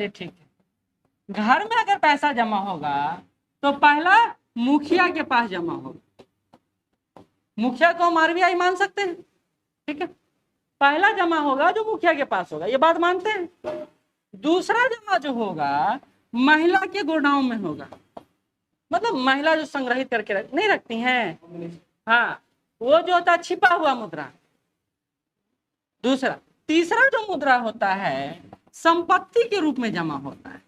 ठीक है। घर में अगर पैसा जमा होगा तो पहला मुखिया के पास जमा होगा। मुखिया को हम आरबीआई मान सकते हैं, ठीक है। पहला जमा होगा जो मुखिया के पास होगा, ये बात मानते हैं। दूसरा जमा जो होगा महिला के गोडाउन में होगा, मतलब महिला जो संग्रहित करके नहीं रखती हैं, हाँ, वो जो होता है छिपा हुआ मुद्रा। दूसरा, तीसरा जो मुद्रा होता है संपत्ति के रूप में जमा होता है,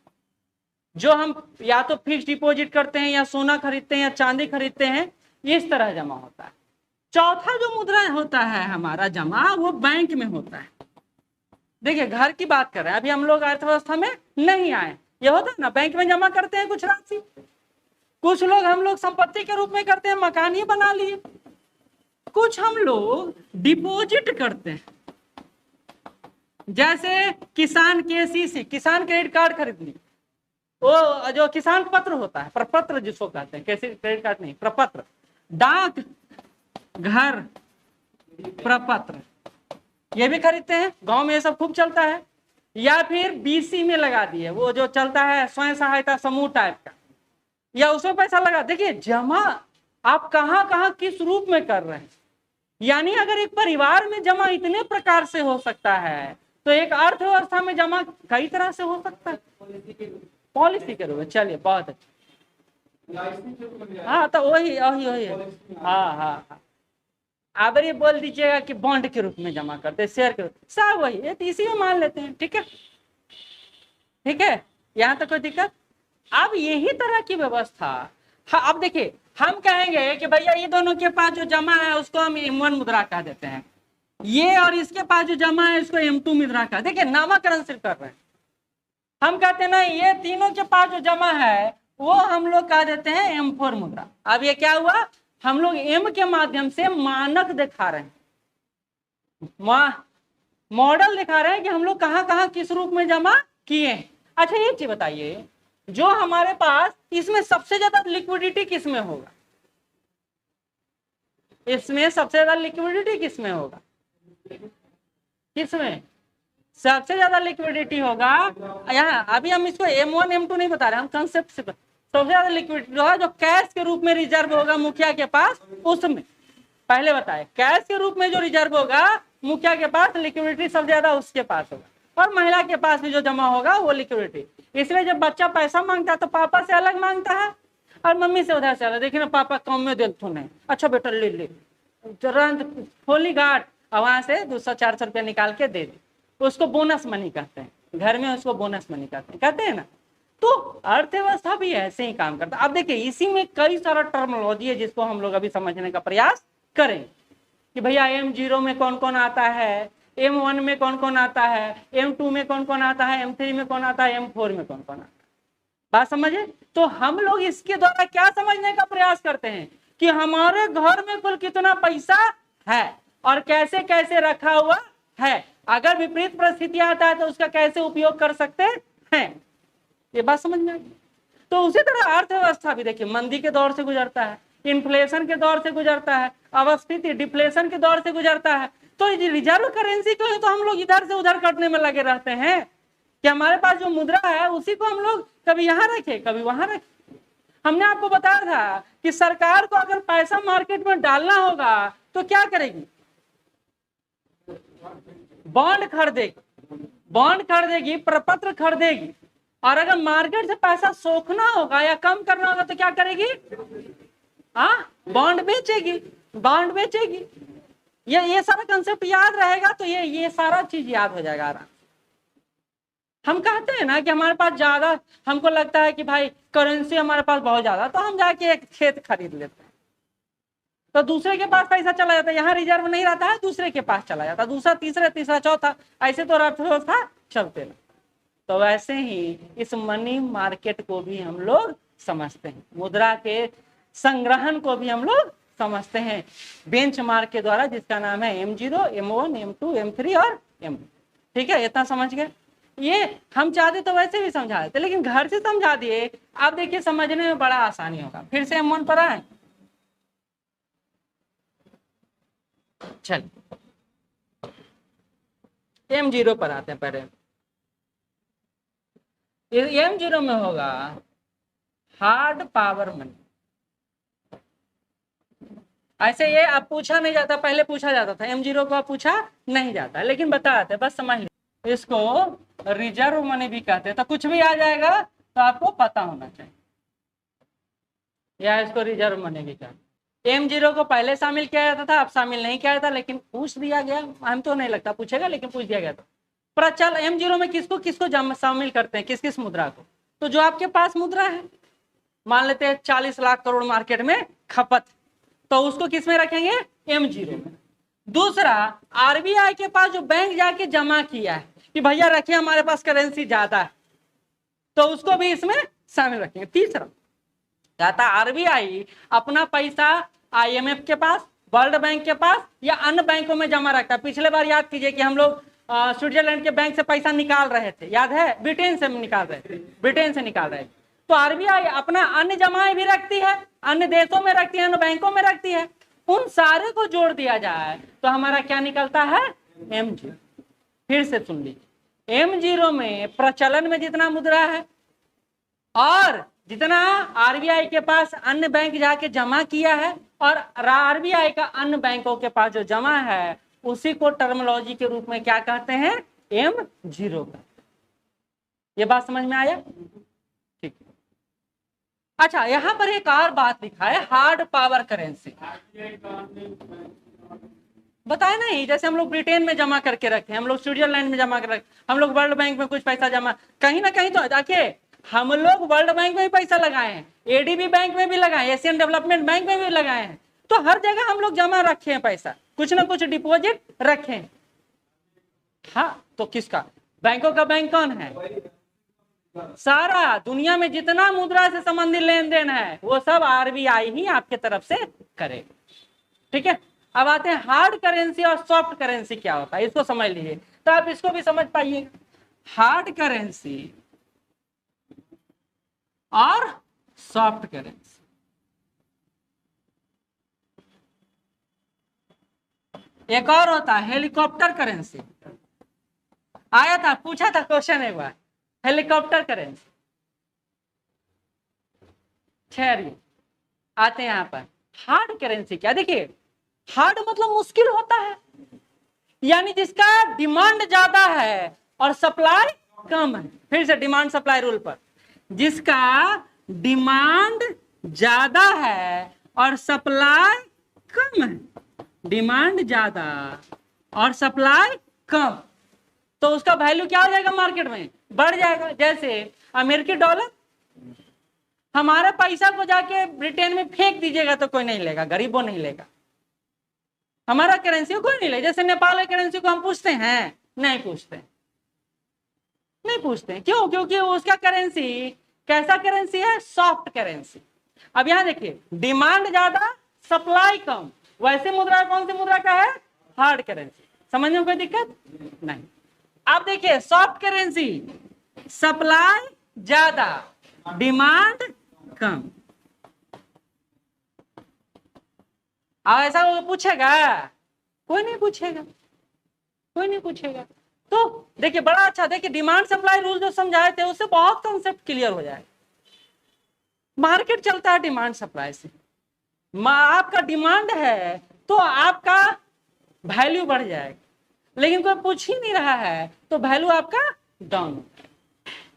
जो हम या तो फिक्स डिपॉजिट करते हैं या सोना खरीदते हैं या चांदी खरीदते हैं, इस तरह जमा होता है। चौथा जो मुद्रा होता है हमारा जमा, वो बैंक में होता है। देखिए घर की बात कर रहे हैं, अभी हम लोग अर्थव्यवस्था में नहीं आए। ये होता है ना, बैंक में जमा करते हैं कुछ राशि, कुछ लोग हम लोग संपत्ति के रूप में करते हैं, मकान ही बना लिए, कुछ हम लोग डिपॉजिट करते हैं, जैसे किसान केसीसी, किसान क्रेडिट कार्ड खरीद ली, वो जो किसान पत्र होता है, प्रपत्र जिसको कहते हैं, कैसे क्रेडिट कार्ड नहीं, प्रपत्र, डाक घर प्रपत्र, ये भी खरीदते हैं, गांव में ये सब खूब चलता है। या फिर बीसी में लगा दिए, वो जो चलता है स्वयं सहायता समूह टाइप का, या उसमें पैसा लगा। देखिए जमा आप कहां कहां किस रूप में कर रहे हैं, यानी अगर एक परिवार में जमा इतने प्रकार से हो सकता है, तो एक अर्थव्यवस्था में जमा कई तरह से हो सकता है। पॉलिसी के रूप में, चलिए बहुत अच्छा, हाँ तो वही वही वही, हाँ हाँ हाँ, आप ये बोल दीजिएगा कि बॉन्ड के रूप में जमा करते हैं, शेयर के रूप, सब वही है, इसी में मान लेते हैं, ठीक है, ठीक है, यहाँ तक कोई दिक्कत। अब यही तरह की व्यवस्था, हाँ अब देखिए हम कहेंगे कि भैया ये दोनों के पास जो जमा है उसको हम M1 मुद्रा कह देते हैं, ये और इसके पास जो जमा है इसको M2 मुद्रा कह, देखिए नामकरण सिर्फ कर रहे हैं। हम कहते हैं ना ये तीनों के पास जो जमा है वो हम लोग कह देते हैं M4 मुद्रा। अब ये क्या हुआ, हम लोग M के माध्यम से मानक दिखा रहे हैं, मॉडल दिखा रहे हैं कि हम लोग कहां कहां किस रूप में जमा किए। अच्छा एक चीज बताइए, जो हमारे पास इसमें सबसे ज्यादा लिक्विडिटी किसमें होगा, इसमें सबसे ज्यादा लिक्विडिटी किसमें होगा, किसमें सबसे ज्यादा लिक्विडिटी होगा, यहाँ अभी हम इसको M1 M2 नहीं बता रहे, हम कंसेप्ट से सबसे ज्यादा लिक्विडिटी होगा जो कैश के रूप में रिजर्व होगा मुखिया के पास, उसमें पहले बताए कैश के रूप में जो रिजर्व होगा मुखिया के पास, लिक्विडिटी सबसे ज्यादा उसके पास होगा, और महिला के पास भी जो जमा होगा वो लिक्विडिटी। इसलिए जब बच्चा पैसा मांगता है तो पापा से अलग मांगता है और मम्मी से उधर से अलग। देखिए ना पापा कम में देते नहीं, अच्छा बेटा ले ले तुरंत खोली घाट, और वहां से 200-400 रुपया निकाल के दे दे, उसको बोनस मनी कहते हैं, घर में उसको बोनस मनी कहते हैं ना। तो अर्थव्यवस्था भी ऐसे ही काम करता है। अब देखिए इसी में कई सारा टर्मिनोलॉजी है जिसको हम लोग अभी समझने का प्रयास करें कि भैया M0 में कौन कौन आता है, M1 में कौन कौन आता है, M2 में कौन कौन आता है, M3 में कौन आता है, M4 में कौन कौन आता है, बात समझे। तो हम लोग इसके द्वारा क्या समझने का प्रयास करते हैं कि हमारे घर में कुल कितना पैसा है और कैसे कैसे रखा हुआ है, अगर विपरीत परिस्थितियां आता है तो उसका कैसे उपयोग कर सकते हैं, ये बात समझ में आई। तो उसी तरह अर्थव्यवस्था भी देखिए मंदी के दौर से गुजरता है, इन्फ्लेशन के दौर से गुजरता है, अवस्थिति डिफ्लेशन के दौर से गुजरता है। तो रिजर्व करेंसी को तो हम लोग इधर से उधर करने में लगे रहते हैं कि हमारे पास जो मुद्रा है उसी को हम लोग कभी यहाँ रखे कभी वहां रखे। हमने आपको बताया था कि सरकार को अगर पैसा मार्केट में डालना होगा तो क्या करेगी, बॉन्ड खरीदेगी, प्रपत्र खरीदेगी, और अगर मार्केट से पैसा सोखना होगा या कम करना होगा तो क्या करेगी, बॉन्ड बेचेगी। ये सारा कंसेप्ट याद रहेगा तो ये सारा चीज याद हो जाएगा आराम। हम कहते हैं ना कि हमारे पास ज्यादा, हमको लगता है कि भाई करेंसी हमारे पास बहुत ज्यादा, तो हम जाके एक खेत खरीद लेते हैं, तो दूसरे के पास पैसा चला जाता है, यहाँ रिजर्व नहीं रहता है, दूसरे के पास चला जाता है, दूसरा तीसरा चौथा, ऐसे तो अर्थव्यवस्था चलते ना। तो वैसे ही इस मनी मार्केट को भी हम लोग समझते हैं, मुद्रा के संग्रहण को भी हम लोग समझते हैं बेंचमार्क के द्वारा, जिसका नाम है M0, M1, M2, M3 और M। ठीक है, इतना समझ गए। ये हम चाहते तो वैसे भी समझा देते, लेकिन घर से समझा दिए, आप देखिए समझने में बड़ा आसानी होगा। फिर से M1 पर आए, चल M0 पर आते हैं। पहले M0 में होगा हार्ड पावर मनी। ऐसे ये अब पूछा नहीं जाता, पहले पूछा जाता था, M0 को अब पूछा नहीं जाता, लेकिन बताते बस समझ लीजिए। इसको रिजर्व मनी भी कहते हैं। तो कुछ भी आ जाएगा तो आपको पता होना चाहिए, या इसको रिजर्व मनी भी कहते हैं। M0 को पहले शामिल किया जाता था, अब शामिल नहीं किया जाता, लेकिन पूछ दिया गया। हम तो नहीं लगता पूछेगा, लेकिन पूछ दिया गया था। प्रचल M0 में किसको किसको शामिल करते हैं, किस किस मुद्रा को? तो जो आपके पास मुद्रा है, मान लेते हैं 40 लाख करोड़ मार्केट में खपत, तो उसको किस में रखेंगे? M0 में। दूसरा, RBI के पास जो बैंक जाके जमा किया है कि भैया रखिए हमारे पास करेंसी ज्यादा है, तो उसको भी इसमें शामिल रखेंगे। तीसरा कहता RBI अपना पैसा IMF के पास, वर्ल्ड बैंक के पास या अन्य बैंकों में जमा रखता है। पिछले बार याद कीजिए कि हम लोग स्विट्जरलैंड के बैंक से पैसा निकाल रहे थे, याद है? ब्रिटेन से निकाल रहे थे, ब्रिटेन से निकाल रहे थे। तो RBI अपना अन्य जमाएं भी रखती है, अन्य देशों में रखती है, अन्य बैंकों में रखती है। उन सारे को जोड़ दिया जाए तो हमारा क्या निकलता है? M0। फिर से सुन लीजिए, M0 में प्रचलन में जितना मुद्रा है और जितना RBI के पास अन्य बैंक जाके जमा किया है और RBI का अन्य बैंकों के पास जो जमा है, उसी को टर्मिनोलॉजी के रूप में क्या कहते हैं? M0 का। ये बात समझ में आया? ठीक। अच्छा, यहां पर एक और बात लिखा है, हार्ड पावर करेंसी। बताए नहीं, जैसे हम लोग ब्रिटेन में जमा करके रखे, हम लोग स्विट्जरलैंड में जमा कर रखे, हम लोग वर्ल्ड बैंक में कुछ पैसा जमा, कहीं ना कहीं तो देखिए हम लोग वर्ल्ड बैंक में भी पैसा लगाए हैं, ADB बैंक में भी लगाए, एशियन डेवलपमेंट बैंक में भी लगाए हैं। तो हर जगह हम लोग जमा रखे हैं पैसा, कुछ ना कुछ डिपॉजिट रखे हैं। हाँ, तो किसका? बैंकों का बैंक कौन है? सारा दुनिया में जितना मुद्रा से संबंधित लेन देन है वो सब RBI ही आपके तरफ से करेगा। ठीक है, अब आते हैं हार्ड करेंसी और सॉफ्ट करेंसी क्या होता है, इसको समझ लीजिए, तो आप इसको भी समझ पाइए। हार्ड करेंसी और सॉफ्ट करेंसी। एक और होता है हेलीकॉप्टर करेंसी। आया था, पूछा था क्वेश्चन एक बार, हेलीकॉप्टर करेंसी। ठहरिए, आते हैं यहां पर। हार्ड करेंसी क्या? देखिए, हार्ड मतलब मुश्किल होता है, यानी जिसका डिमांड ज्यादा है और सप्लाई कम है। फिर से डिमांड सप्लाई रूल पर, जिसका डिमांड ज्यादा है और सप्लाई कम है, डिमांड ज्यादा और सप्लाई कम, तो उसका वैल्यू क्या हो जाएगा? मार्केट में बढ़ जाएगा। जैसे अमेरिकी डॉलर, हमारे पैसा को जाके ब्रिटेन में फेंक दीजिएगा तो कोई नहीं लेगा, गरीबों नहीं लेगा, हमारा करेंसी को कोई नहीं ले। जैसे नेपाल की करेंसी को हम पूछते हैं? नहीं पूछते, नहीं पूछते। क्यों? क्योंकि उसका करेंसी कैसा करेंसी है? Soft currency. अब यहां देखिए, डिमांड ज्यादा सप्लाई कम, वैसे मुद्रा कौन सी मुद्रा का है? Hard currency. समझने में कोई दिक्कत नहीं। अब देखिए, सॉफ्ट करेंसी सप्लाई ज्यादा डिमांड कम। अब ऐसा वो पूछेगा? कोई नहीं पूछेगा, कोई नहीं पूछेगा। तो देखिए बड़ा अच्छा, देखिए डिमांड सप्लाई रूल जो समझाए थे उससे बहुत कंसेप्ट क्लियर हो जाए। मार्केट चलता है डिमांड सप्लाई से, आपका डिमांड है तो आपका वैल्यू बढ़ जाएगा, लेकिन कोई पूछ ही नहीं रहा है तो वैल्यू आपका डाउन हो जाएगा।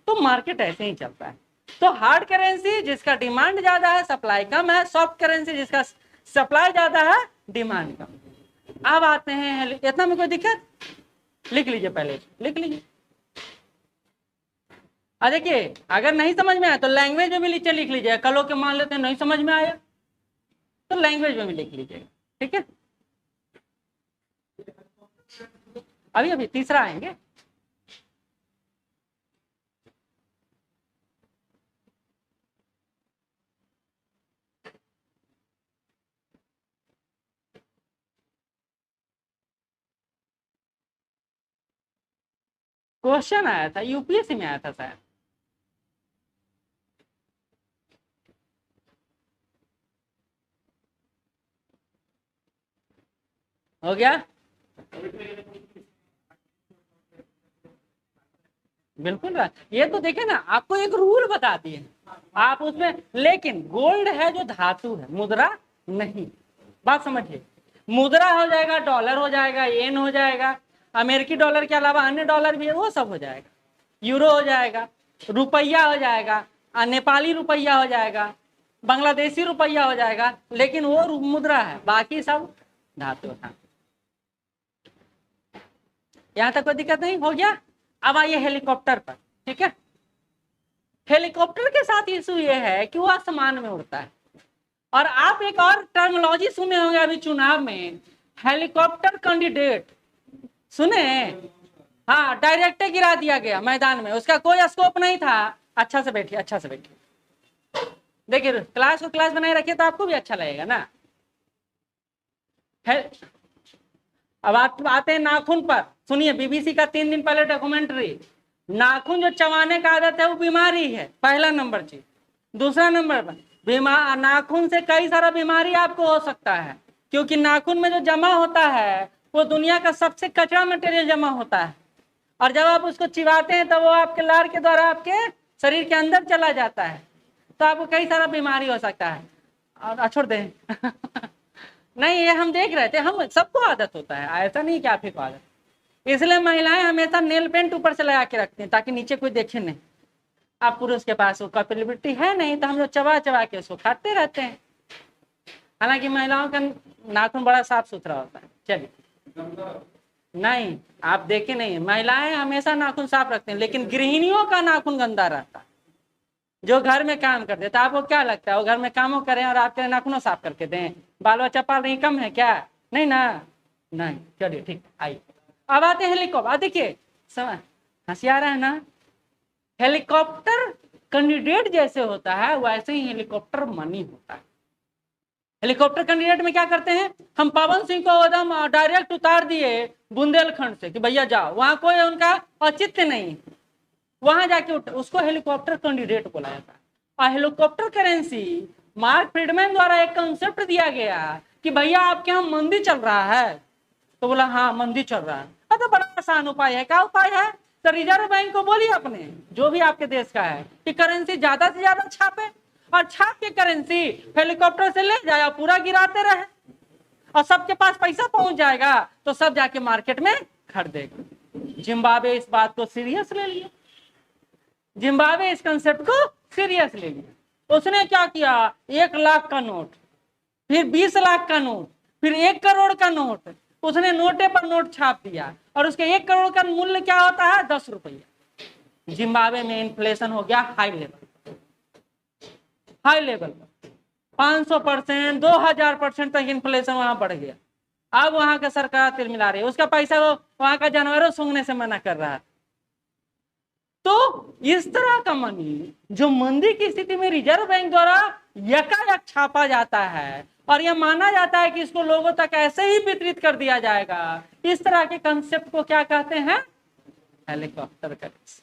तो मार्केट ऐसे ही चलता है। तो हार्ड करेंसी जिसका डिमांड ज्यादा है सप्लाई कम है, सॉफ्ट करेंसी जिसका सप्लाई ज्यादा है डिमांड कम। अब आते हैं, इतना में कोई दिक्कत? लिख लीजिए, पहले लिख लीजिए। देखिए, अगर नहीं समझ में आया तो लैंग्वेज में भी नीचे लिख लीजिए। कल के मान लेते हैं नहीं समझ में आया तो लैंग्वेज में भी लिख लीजिएगा। ठीक है, अभी अभी तीसरा आएंगे। क्वेश्चन आया था, UPSC में आया था शायद। हो गया? बिल्कुल ये तो देखे ना, आपको एक रूल बता दिए आप उसमें, लेकिन गोल्ड है जो धातु है, मुद्रा नहीं। बात समझिए, मुद्रा हो जाएगा, डॉलर हो जाएगा, येन हो जाएगा, अमेरिकी डॉलर के अलावा अन्य डॉलर भी है, वो सब हो जाएगा, यूरो हो जाएगा, रुपया हो जाएगा, नेपाली रुपया हो जाएगा, बांग्लादेशी रुपया हो जाएगा, लेकिन वो मुद्रा है, बाकी सब धातु है। यहां तक कोई दिक्कत नहीं, हो गया। अब आइए हेलीकॉप्टर पर, ठीक है। हेलीकॉप्टर के साथ इशू ये है कि वो आसमान में उड़ता है। और आप एक और टर्मिनोलॉजी सुने होंगे अभी चुनाव में, हेलीकॉप्टर कैंडिडेट, सुने? हाँ, डायरेक्ट गिरा दिया गया मैदान में, उसका कोई स्कोप नहीं था। अच्छा से बैठिए, अच्छा से बैठिए, देखिए क्लास को क्लास बनाए रखिए तो आपको भी अच्छा लगेगा ना। अब आते हैं नाखून पर, सुनिए, बीबीसी का 3 दिन पहले डॉक्यूमेंट्री, नाखून जो चबाने का आदत है वो बीमारी है, पहला नंबर चीज। दूसरा नंबर पर नाखून से कई सारा बीमारी आपको हो सकता है, क्योंकि नाखून में जो जमा होता है वो दुनिया का सबसे कचरा मटेरियल जमा होता है, और जब आप उसको चिबाते हैं तो वो आपके लार के द्वारा आपके शरीर के अंदर चला जाता है, तो आपको कई सारा बीमारी हो सकता है। और छोड़ दें नहीं, ये हम देख रहे थे, हम सबको आदत होता है, ऐसा नहीं कि आप ही को आदत, इसलिए महिलाएं हमेशा नेल पेंट ऊपर से लगा के रखती हैं ताकि नीचे कोई देखे नहीं। आप पुरुष के पास वो कैपेबिलिटी है नहीं, तो हम लोग चबा चबा के उसको खाते रहते हैं। हालांकि महिलाओं का नाखून बड़ा साफ सुथरा होता है। चलिए, नहीं आप देखे नहीं, महिलाएं हमेशा नाखून साफ रखते हैं, लेकिन गृहिणियों का नाखून गंदा रहता है, जो घर में काम करते। तो आपको क्या लगता है वो घर में कामों करें और आपके नाखूनों साफ करके दें? बाल बच्चा पाल रही कम है क्या? नहीं ना, नहीं। चलिए ठीक, आइए अब आते हैं हेलीकॉप्टर। देखिए समझ, हंसी आ रहा है ना। हेलीकॉप्टर कैंडिडेट जैसे होता है वैसे ही हेलीकॉप्टर मनी होता है। हेलीकॉप्टर कैंडिडेट में क्या करते हैं, हम पवन सिंह को एकदम डायरेक्ट उतार दिए बुंदेलखंड से कि भैया जाओ, वहां कोई उनका औचित्य नहीं, वहां जाके उसको हेलीकॉप्टर कैंडिडेट बोला जाता है। और हेलीकॉप्टर करेंसी मार्क फ्रीडमैन द्वारा एक कंसेप्ट दिया गया कि भैया आपके यहाँ मंदी चल रहा है, तो बोला हाँ मंदी चल रहा है, तो बड़ा आसान उपाय है। क्या उपाय है? तो रिजर्व बैंक को बोलिए अपने, जो भी आपके देश का है, कि करेंसी ज्यादा से ज्यादा छापे, और छाप के करेंसी हेलीकॉप्टर से ले जाए, पूरा गिराते रहे, और सबके पास पैसा पहुंच जाएगा तो सब जाके मार्केट में खरीदेगा। जिम्बाब्वे इस बात को सीरियस ले लिया, जिम्बाब्वे इस कंसेप्ट को सीरियस ले लिया। उसने क्या किया, 1 लाख का नोट, फिर 20 लाख का नोट, फिर 1 करोड़ का नोट, उसने नोटे पर नोट छाप दिया, और उसके 1 करोड़ का मूल्य क्या होता है? 10 रुपया। जिम्बाब्वे में इन्फ्लेशन हो गया हाई लेवल, हाई लेवल 500%, 2000% तक इन्फ्लेशन वहां बढ़ गया। अब वहां का सरकार तिल मिला रही है, उसका पैसा वो वहां का जानवरों सूंघने से मना कर रहा है। तो इस तरह का मनी जो मंदी की स्थिति में रिजर्व बैंक द्वारा यकायक छापा जाता है, और यह माना जाता है कि इसको लोगों तक ऐसे ही वितरित कर दिया जाएगा, इस तरह के कंसेप्ट को क्या कहते हैं? Helicopter currency.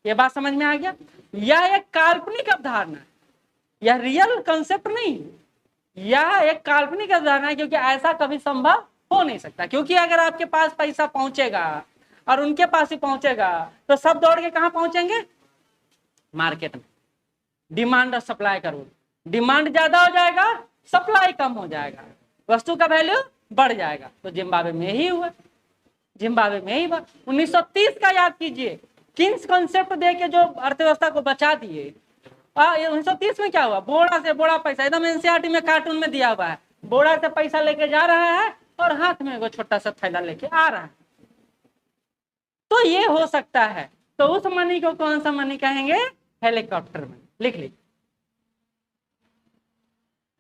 ये बात समझ में आ गया? यह एक काल्पनिक अवधारणा है, यह रियल कंसेप्ट नहीं, यह एक काल्पनिक अवधारणा है, क्योंकि ऐसा कभी संभव हो नहीं सकता। क्योंकि अगर आपके पास पैसा पहुंचेगा और उनके पास ही पहुंचेगा तो सब दौड़ के कहां पहुंचेंगे? मार्केट में। डिमांड और सप्लाई का रूल, डिमांड ज्यादा हो जाएगा, सप्लाई कम हो जाएगा, वस्तु का वैल्यू बढ़ जाएगा। तो जिम्बाब्वे में ही हुआ, जिम्बाब्वे में ही हुआ। 1930 का याद कीजिए, किन्स कॉन्सेप्ट दे के जो अर्थव्यवस्था को बचा दिए। 1930 में क्या हुआ, बोड़ा से बोड़ा पैसा, एकदम एनसीईआरटी में कार्टून में दिया हुआ है, बोड़ा से पैसा लेके जा रहा है और हाथ में वो छोटा सा थैला लेके आ रहा है। तो ये हो सकता है। तो उस मनी को कौन सा मनी कहेंगे? Helicopter money. लिख लीजिए,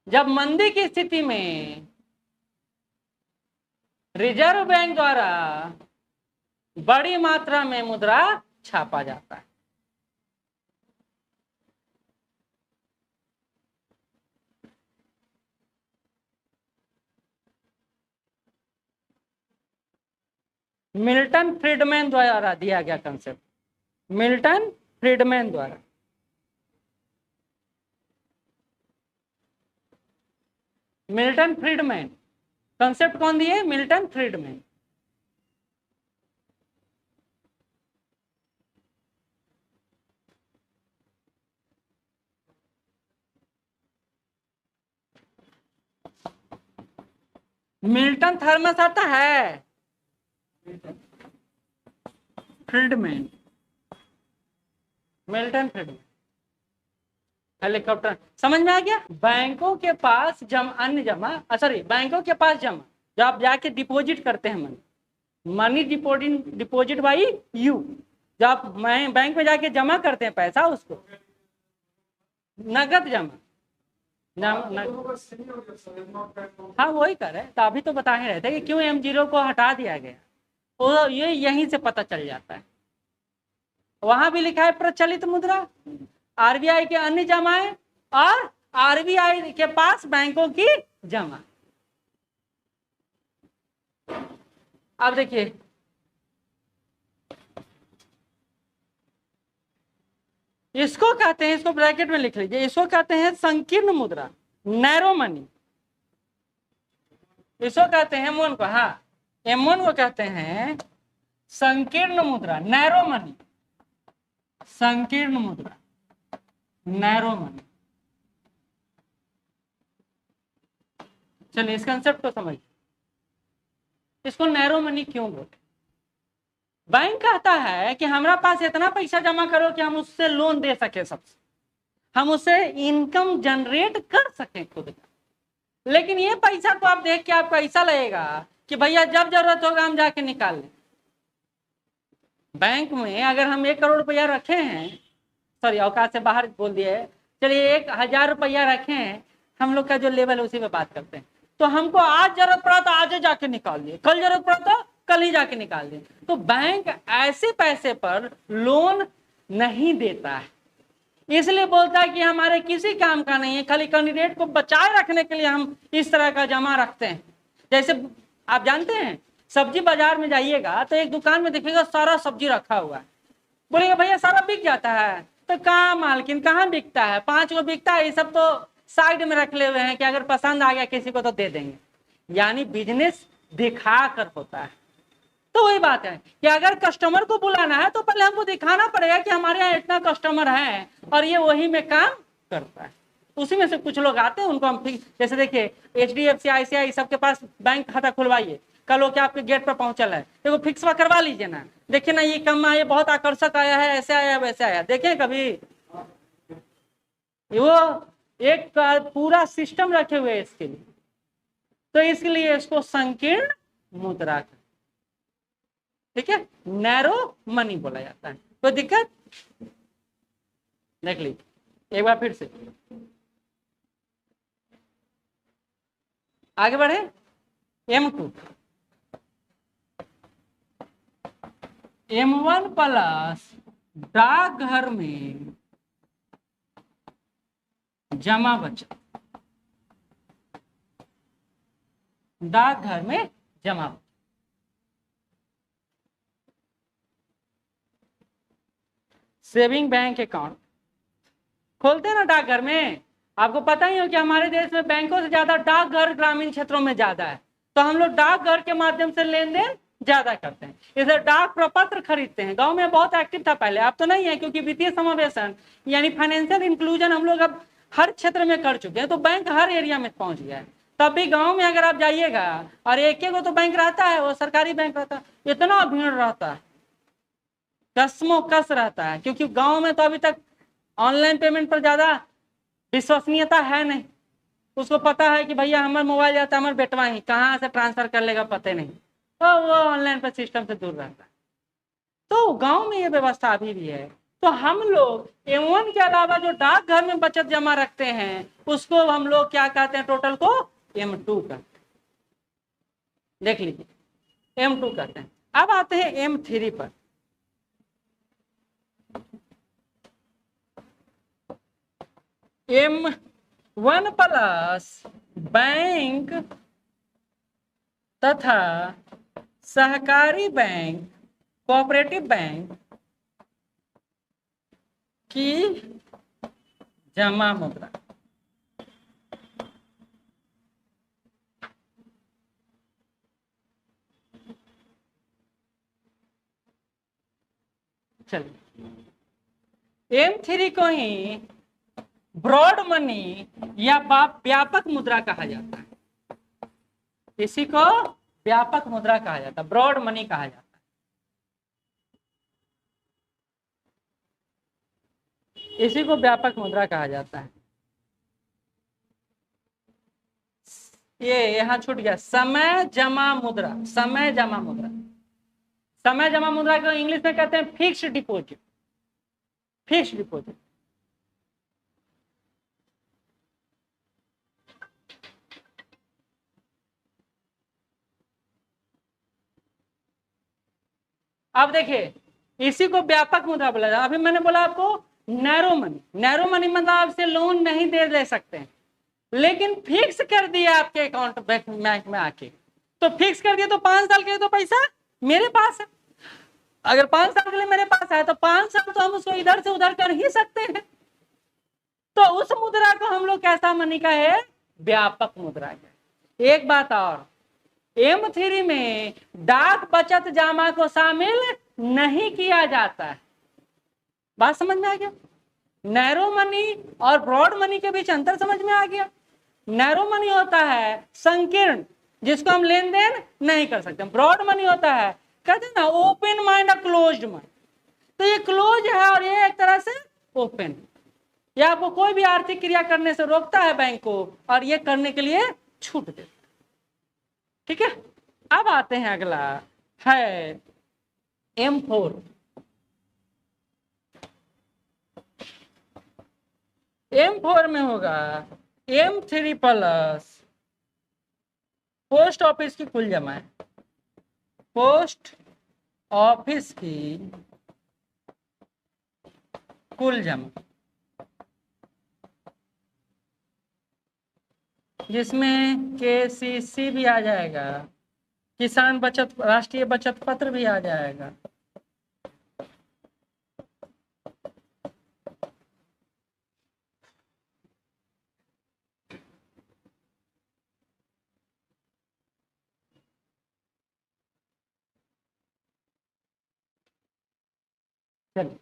जब मंदी की स्थिति में रिजर्व बैंक द्वारा बड़ी मात्रा में मुद्रा छापा जाता है, मिल्टन फ्रीडमैन द्वारा दिया गया कंसेप्ट, मिल्टन फ्रीडमैन द्वारा। मिल्टन फ्रीडमैन कंसेप्ट कौन दिए? Milton Friedman. मिल्टन थर्मस आता है, फ्रीडमैन, मिल्टन फ्रीडमैन, हेलीकॉप्टर। समझ में आ गया? बैंकों के पास अन्य जमा, सॉरी, बैंकों के पास जमा, जो आप जाके डिपॉजिट करते हैं money, money deposit by you, जब आप बैंक में जाके जमा करते हैं पैसा, उसको नगद जमा। हाँ वही कर है, तो अभी तो बता ही रहे थे कि क्यों M0 को हटा दिया गया, वो ये यहीं से पता चल जाता है। वहां भी लिखा है प्रचलित मुद्रा, आरबीआई के अन्य जमाएं और आरबीआई के पास बैंकों की जमा। अब देखिए, इसको कहते हैं, इसको ब्रैकेट में लिख लीजिए, इसको कहते हैं संकीर्ण मुद्रा, नैरो मनी। इसको कहते हैं M1 को, हाँ M1 को कहते हैं संकीर्ण मुद्रा, नैरो मनी, संकीर्ण मुद्रा, नैरो मनी। चलिए इस कंसेप्ट को समझिए, इसको नैरो मनी क्यों बोलते? बैंक कहता है कि हमारा पास इतना पैसा जमा करो कि हम उससे लोन दे सके, सबसे हम उससे इनकम जनरेट कर सके खुद का। लेकिन ये पैसा को आप देख के आपको ऐसा लगेगा कि भैया जब जरूरत होगा हम जाके निकाल लें। बैंक में अगर हम 1 करोड़ रुपया रखे हैं, सॉरी औकात से बाहर बोल दिए, चलिए 1000 रुपया रखे हैं, हम लोग का जो लेवल है उसी पे बात करते हैं, तो हमको आज जरूरत पड़ा तो आज ही जाके निकाल दिए, कल जरूरत पड़ा तो कल ही जाके निकाल दिए। तो बैंक ऐसे पैसे पर लोन नहीं देता है, इसलिए बोलता है कि हमारे किसी काम का नहीं है, खाली कैंडिडेट को बचाए रखने के लिए हम इस तरह का जमा रखते हैं। जैसे आप जानते हैं, सब्जी बाजार में जाइएगा तो एक दुकान में देखिएगा सारा सब्जी रखा हुआ है, बोलेंगे भैया सारा बिक जाता है, तो कहाँ मालकिन, कहाँ बिकता है, 5 को बिकता है, ये सब तो साइड में रख ले हुए हैं कि अगर पसंद आ गया किसी को तो दे देंगे। यानी बिजनेस दिखा कर होता है। तो वही बात है कि अगर कस्टमर को बुलाना है तो पहले हमको दिखाना पड़ेगा कि हमारे यहाँ इतना कस्टमर है और ये वही में काम करता है। उसी में से कुछ लोग आते हैं, उनको हम फिक्स, जैसे देखिए HDFC ICICI सबके पास बैंक खाता खुलवाइए, कल वो क्या आपके गेट पर पहुंचल है, देखो फिक्सवा करवा लीजिए ना, देखिए ना ये कम आया, बहुत आकर्षक आया है, ऐसे आया वैसे आया, देखे कभी? वो एक पूरा सिस्टम रखे हुए हैं इसके लिए, तो इसलिए इसको संकीर्ण मुद्रा, ठीक है, नैरो मनी बोला जाता है। कोई दिक्कत? देख लीजिए एक बार फिर से, आगे बढ़े। M2, M1 प्लस डाकघर में जमा बचत, डाकघर में जमा बचत, सेविंग बैंक अकाउंट खोलते हैं ना डाकघर में। आपको पता ही हो कि हमारे देश में बैंकों से ज्यादा डाकघर ग्रामीण क्षेत्रों में ज्यादा है, तो हम लोग डाकघर के माध्यम से लेन देन ज्यादा करते हैं। इधर डाक प्रपत्र खरीदते हैं, गांव में बहुत एक्टिव था पहले, अब तो नहीं है, क्योंकि वित्तीय समावेशन यानी फाइनेंशियल इंक्लूजन हम लोग अब हर क्षेत्र में कर चुके हैं, तो बैंक हर एरिया में पहुंच गया है। तब भी गाँव में अगर आप जाइएगा और एक को तो बैंक रहता है, वो सरकारी बैंक रहता है, इतना भीड़ रहता है, कसमों कस रहता है, क्योंकि गांव में तो अभी तक ऑनलाइन पेमेंट पर ज्यादा विश्वसनीयता है नहीं। उसको पता है कि भैया हमारे मोबाइल जाता है, हमारे बेटवा ही कहाँ से ट्रांसफर कर लेगा पता नहीं, तो वो ऑनलाइन पर सिस्टम से दूर रहता है। तो गांव में ये व्यवस्था अभी भी है। तो हम लोग M1 के अलावा जो डाकघर में बचत जमा रखते हैं उसको हम लोग क्या कहते हैं, टोटल को M2 कहते हैं। देख लीजिए M2 कहते हैं। अब आते हैं M3 पर। M1 प्लस बैंक तथा सहकारी बैंक, कोऑपरेटिव बैंक की जमा मुद्रा। चलिए M3 को ही ब्रॉड मनी या व्यापक मुद्रा कहा जाता है। इसी को व्यापक मुद्रा कहा जाता है, ब्रॉड मनी कहा जाता है, इसी को व्यापक मुद्रा कहा जाता है। ये यहां छूट गया, समय जमा मुद्रा। समय जमा मुद्रा, समय जमा मुद्रा को इंग्लिश में कहते हैं फिक्स्ड डिपॉजिट। फिक्स्ड डिपॉजिट अब देखिए, इसी को व्यापक मुद्रा बोला जाता है। अभी मैंने बोला आपको नैरो मनी। नैरो मनी मतलब आपसे लोन नहीं दे सकते हैं, लेकिन फिक्स कर दिया आपके अकाउंट बैंक में आके, तो फिक्स कर दिया तो 5 साल के लिए तो पैसा मेरे पास है। अगर 5 साल के लिए मेरे पास है तो 5 साल तो हम उसको इधर से उधर कर ही सकते हैं। तो उस मुद्रा को हम लोग कैसा मनी का है, व्यापक मुद्रा है। एक बात और, M3 में डाक बचत जमा को शामिल नहीं किया जाता है। बात समझ में आ गया? नैरो मनी और ब्रॉड मनी के बीच अंतर समझ में आ गया? नैरो मनी होता है संकीर्ण, जिसको हम लेन देन नहीं कर सकते। ब्रॉड मनी होता है, कहते हैं ना, ओपन माइंड और क्लोज्ड माइंड। तो ये क्लोज है और ये एक तरह से ओपन। ये आपको कोई भी आर्थिक क्रिया करने से रोकता है बैंक को, और ये करने के लिए छूट देता है। ठीक है, अब आते हैं अगला है M4। M4 में होगा M3 प्लस पोस्ट ऑफिस की कुल जमा है। पोस्ट ऑफिस की कुल जमा, जिसमें KCC भी आ जाएगा, किसान बचत, राष्ट्रीय बचत पत्र भी आ जाएगा। चलिए,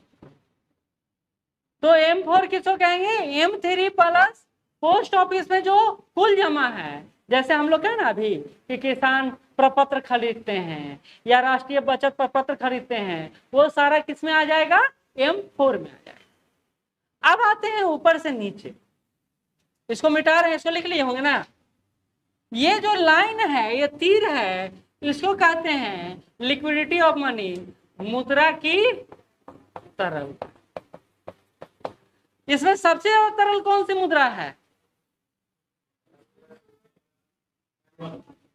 तो M4 किसको कहेंगे? M3 प्लस पोस्ट ऑफिस में जो कुल जमा है। जैसे हम लोग कहें ना अभी कि किसान प्रपत्र खरीदते हैं या राष्ट्रीय बचत प्रपत्र खरीदते हैं, वो सारा किस में आ जाएगा? M4 में आ जाएगा। अब आते हैं ऊपर से नीचे, इसको मिटा रहे हैं, इसको लिख लिए होंगे ना। ये जो लाइन है, ये तीर है, इसको कहते हैं लिक्विडिटी ऑफ मनी, मुद्रा की तरलता। इसमें सबसे ज्यादा तरल कौन सी मुद्रा है?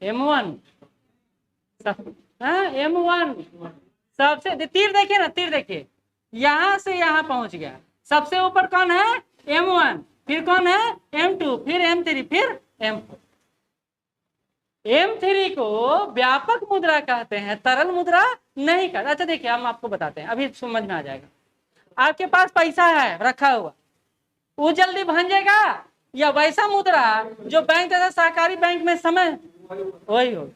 M1। M1 सबसे, तीर देखिए ना, तीर देखिए, यहां से यहां पहुंच गया। सबसे ऊपर कौन है? M1, फिर कौन है? M2, फिर M3, फिर M4। M3 को व्यापक मुद्रा कहते हैं, तरल मुद्रा नहीं कहते। अच्छा देखिए, हम आपको बताते हैं, अभी समझ में आ जाएगा। आपके पास पैसा है रखा हुआ, वो जल्दी भंजेगा, या वैसा मुद्रा जो बैंक तथा सहकारी बैंक में समय वही हो,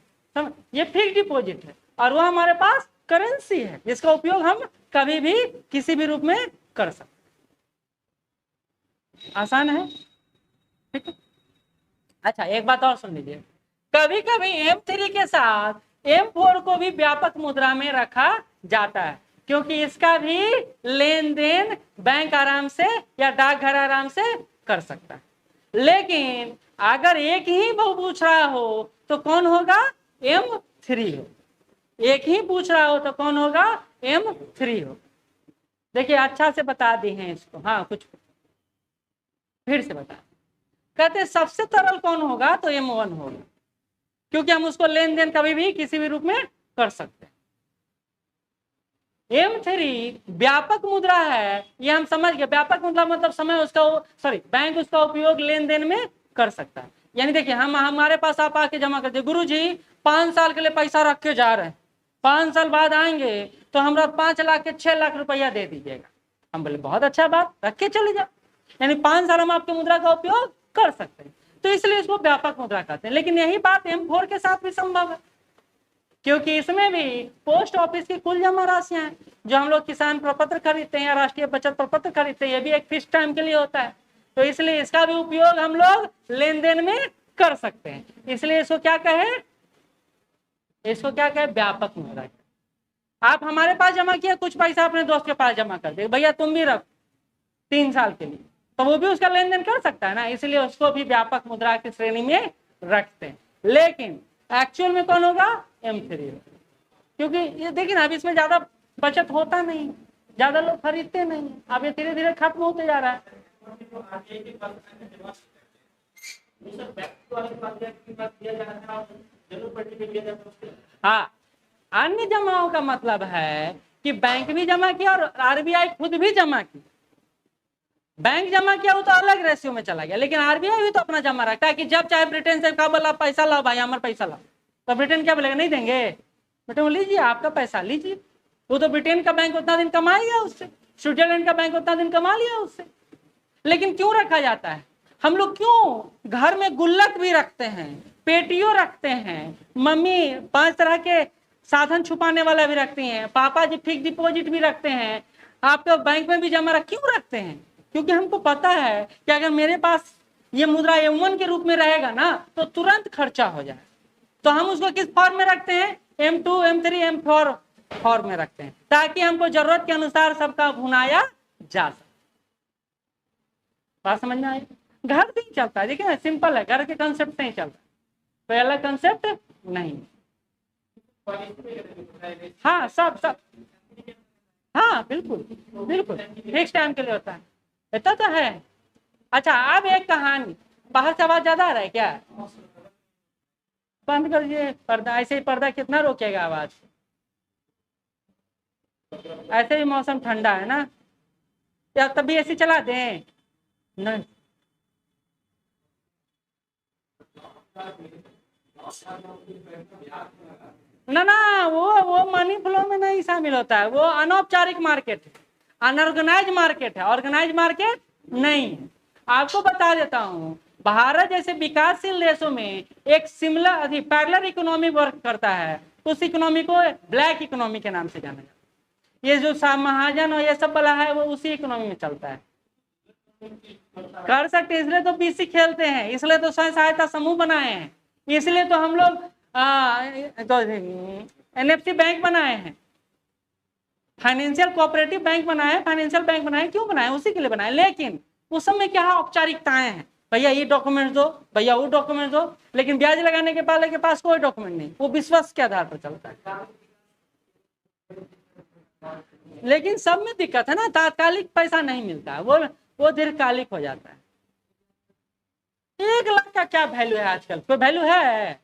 ये फिक्स डिपॉजिट है, और वो हमारे पास करेंसी है जिसका उपयोग हम कभी भी किसी भी रूप में कर सकते। आसान है, ठीक है। अच्छा, एक बात और सुन लीजिए, कभी कभी M3 के साथ M4 को भी व्यापक मुद्रा में रखा जाता है, क्योंकि इसका भी लेन देन बैंक आराम से या डाकघर आराम से कर सकता है। लेकिन अगर एक ही वो पूछ रहा हो तो कौन होगा? M3 हो। एक ही पूछ रहा हो तो कौन होगा? M3 हो। देखिए, अच्छा से बता दी हैं इसको। हाँ, कुछ फिर से बता, कहते सबसे तरल कौन होगा? तो M1 होगा, क्योंकि हम उसको लेन देन कभी भी किसी भी रूप में कर सकते हैं। M3 व्यापक मुद्रा है, ये हम समझ गए। व्यापक मुद्रा मतलब समय उसका, बैंक उसका उपयोग लेन देन में कर सकता है। यानी देखिए, हम हमारे पास आप आके जमा करते, गुरु जी 5 साल के लिए पैसा रख के जा रहे हैं, 5 साल बाद आएंगे तो हमरा 5 लाख के 6 लाख रुपया दे दीजिएगा। हम बोले बहुत अच्छा बात, रख के चले जाओ। यानी 5 साल हम आपके मुद्रा का उपयोग कर सकते हैं, तो इसलिए इसको व्यापक मुद्रा कहते हैं। लेकिन यही बात M4 के साथ भी संभव है, क्योंकि इसमें भी पोस्ट ऑफिस की कुल जमा राशियां हैं। जो हम लोग किसान प्रपत्र खरीदते हैं या राष्ट्रीय बचत प्रपत्र खरीदते हैं, ये भी एक फिक्स टाइम के लिए होता है, तो इसलिए इसका भी उपयोग हम लोग लेन देन में कर सकते हैं। इसलिए इसको क्या कहे? इसको क्या कहे, व्यापक मुद्रा। आप हमारे पास जमा किया, कुछ पैसा अपने दोस्त के पास जमा कर दे, भैया तुम भी रख 3 साल के लिए, तो वो भी उसका लेन देन कर सकता है ना, इसलिए उसको भी व्यापक मुद्रा की श्रेणी में रखते हैं। लेकिन एक्चुअल में कौन होगा, M3, क्योंकि ये देखिए ना, अब इसमें ज्यादा बचत होता नहीं, ज्यादा लोग खरीदते नहीं, अब ये धीरे धीरे खत्म होते जा रहा है। हाँ, अन्य जमाओं का मतलब है कि बैंक भी जमा किया और RBI खुद भी जमा की। बैंक जमा किया वो तो अलग रेशियो में चला गया, लेकिन RBI भी तो अपना जमा रखता है कि जब चाहे ब्रिटेन से कहा बोला पैसा लाओ भाई, हमारा पैसा लाओ, तो ब्रिटेन क्या बोलेगा, नहीं देंगे, ब्रिटेन लीजिए आपका पैसा लीजिए। वो तो ब्रिटेन का बैंक उतना दिन कमा लिया उससे, स्विट्जरलैंड का बैंक उतना दिन कमा लिया उससे। लेकिन क्यों रखा जाता है, हम लोग क्यों घर में गुल्लक भी रखते हैं, पेटियों रखते हैं, मम्मी 5 तरह के साधन छुपाने वाला भी रखती हैं, पापा जी फिक्स डिपॉजिट भी रखते हैं, आपके बैंक में भी जमा रख, क्यों रखते हैं, क्योंकि हमको पता है कि अगर मेरे पास ये मुद्रा M1 के रूप में रहेगा ना तो तुरंत खर्चा हो जाए, तो हम उसको किस फॉर्म में रखते हैं, M2, M3, M4 फॉर्म में रखते हैं, ताकि हमको जरूरत के अनुसार सबका भुनाया जा सके। बात समझ में आई, घर भी चलता है, देखिए ना सिंपल है, घर के कंसेप्ट से ही चलता है, कोई अलग कंसेप्ट नहीं। हाँ सब हाँ बिल्कुल बिल्कुल फिक्स टाइम के लिए होता है, इतना तो है। अच्छा, अब एक कहानी, बाहर से आवाज ज्यादा आ रहा है क्या, बंद कर दीजिए पर्दा, ऐसे ही पर्दा कितना रोकेगा आवाज, ऐसे ही मौसम ठंडा है ना, या तभी ऐसे चला दें, नहीं ना ना, वो मनी फ्लो में नहीं शामिल होता है, वो अनौपचारिक मार्केट है, अनऑर्गेनाइज मार्केट है, ऑर्गेनाइज मार्केट नहीं है। आपको बता देता हूँ, भारत जैसे विकासशील देशों में एक सिमिलर पैरेलल इकोनॉमी वर्क करता है, उस इकोनॉमी को ब्लैक इकोनॉमी के नाम से जाना जाता है। ये जो महाजन और ये सब वाला है वो उसी इकोनॉमी में चलता है, कर सकते, इसलिए तो BC खेलते हैं, इसलिए तो स्वयं सहायता समूह बनाए हैं, इसलिए तो हम लोग तो NFC बैंक बनाए हैं, फाइनेंशियल कोऑपरेटिव बैंक बनाए, फाइनेंशियल बैंक बनाए, क्यों बनाए, उसी के लिए बनाए। लेकिन उस समय क्या औपचारिकताएं हैं, भैया ये डॉक्यूमेंट दो, भैया वो डॉक्यूमेंट दो, लेकिन ब्याज लगाने के वाले के पास कोई डॉक्यूमेंट नहीं, वो विश्वास के आधार पर चलता है। लेकिन सब में दिक्कत है ना, तात्कालिक पैसा नहीं मिलता है, वो दीर्घकालिक हो जाता है। 1 लाख का क्या वैल्यू है आजकल, कोई वैल्यू है?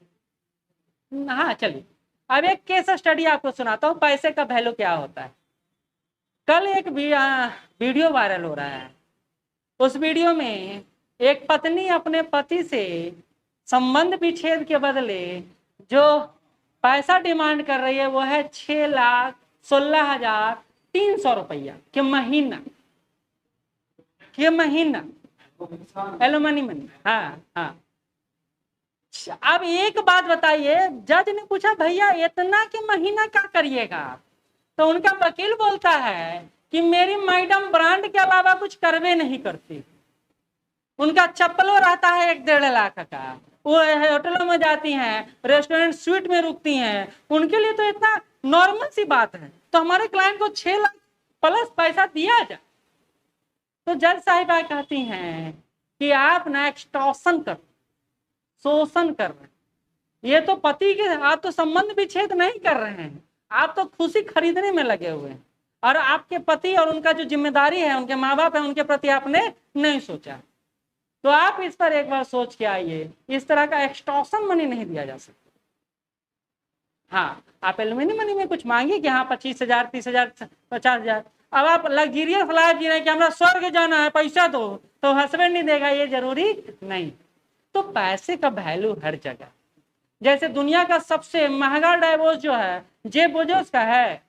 हाँ चलिए, अब एक केस स्टडी आपको सुनाता हूँ, पैसे का वैल्यू क्या होता है। कल एक वीडियो वायरल हो रहा है, उस वीडियो में एक पत्नी अपने पति से संबंध विच्छेद के बदले जो पैसा डिमांड कर रही है वो है 6,16,300 रुपया के महीना, ये महीना एलुमनी मनी। हाँ हाँ, अब एक बात बताइए, जज ने पूछा भैया इतना के महीना क्या करिएगा, तो उनका वकील बोलता है कि मेरी मैडम ब्रांड के अलावा कुछ करवे नहीं करती, उनका चप्पलों रहता है 1-1.5 लाख का, वो होटलों में जाती हैं, रेस्टोरेंट स्वीट में रुकती हैं, उनके लिए तो इतना नॉर्मल सी बात है, तो हमारे क्लाइंट को 6 लाख प्लस पैसा दिया जाए। तो जज साहिबा कहती हैं कि आप ना एक्सटॉर्शन कर, शोषण कर रहे हैं, ये तो पति के, आप तो संबंध विच्छेद नहीं कर रहे हैं, आप तो खुशी खरीदने में लगे हुए हैं, और आपके पति और उनका जो जिम्मेदारी है, उनके माँ बाप है, उनके प्रति आपने नहीं सोचा। तो आप इस पर एक बार सोच के आइए, इस तरह का एक्सटॉर्शन मनी नहीं दिया जा सकता। हाँ, आप एलुमनी मनी में कुछ मांगिए कि हाँ 25,000, 30,000, 50,000, अब आप लग्जरियस लाइफ जी रहे हैं कि हमारा स्वर्ग जाना है, पैसा दो, तो हस्बैंड नहीं देगा, ये जरूरी नहीं। तो पैसे का वैल्यू हर जगह, जैसे दुनिया का सबसे महंगा डाइवोर्स जो है जेफ बेजोस का है,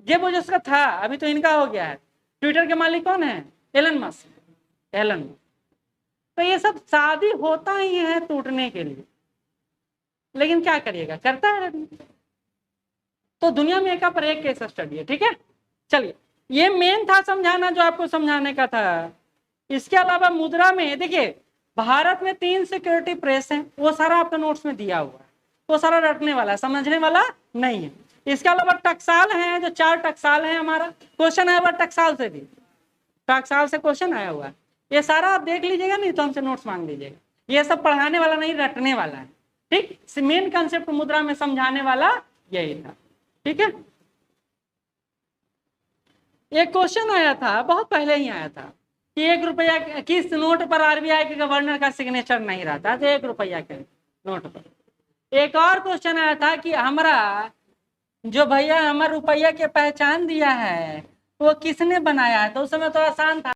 जेफ बेजोस का था, अभी तो इनका हो गया है। ट्विटर के मालिक कौन है? Elon Musk. तो ये सब शादी होता ही है टूटने के लिए, लेकिन क्या करिएगा, करता है। तो दुनिया में एक पर एक केस स्टडी है, ठीक है। चलिए, ये मेन था समझाना जो आपको समझाने का था। इसके अलावा मुद्रा में देखिए, भारत में 3 सिक्योरिटी प्रेस है, वो सारा आपके नोट्स में दिया हुआ है। वो सारा रटने वाला है, समझने वाला नहीं है। इसके अलावा टकसाल है, जो 4 टकसाल है हमारा, क्वेश्चन आया हुआ टकसाल से भी, टकसाल से क्वेश्चन आया हुआ है। ये सारा आप देख लीजिएगा, नहीं तो हमसे नोट्स मांग लीजिएगा। ये सब पढ़ाने वाला नहीं, रटने वाला है। ठीक, मेन कंसेप्ट मुद्रा में समझाने वाला यही था। ठीक है, एक क्वेश्चन आया था, बहुत पहले ही आया था कि 1 रुपया किस नोट पर आरबीआई के गवर्नर का सिग्नेचर नहीं रहता, तो 1 रुपया के नोट पर। एक और क्वेश्चन आया था कि हमारा जो भैया हमारा रुपया के पहचान दिया है वो किसने बनाया है, तो उस समय तो आसान था।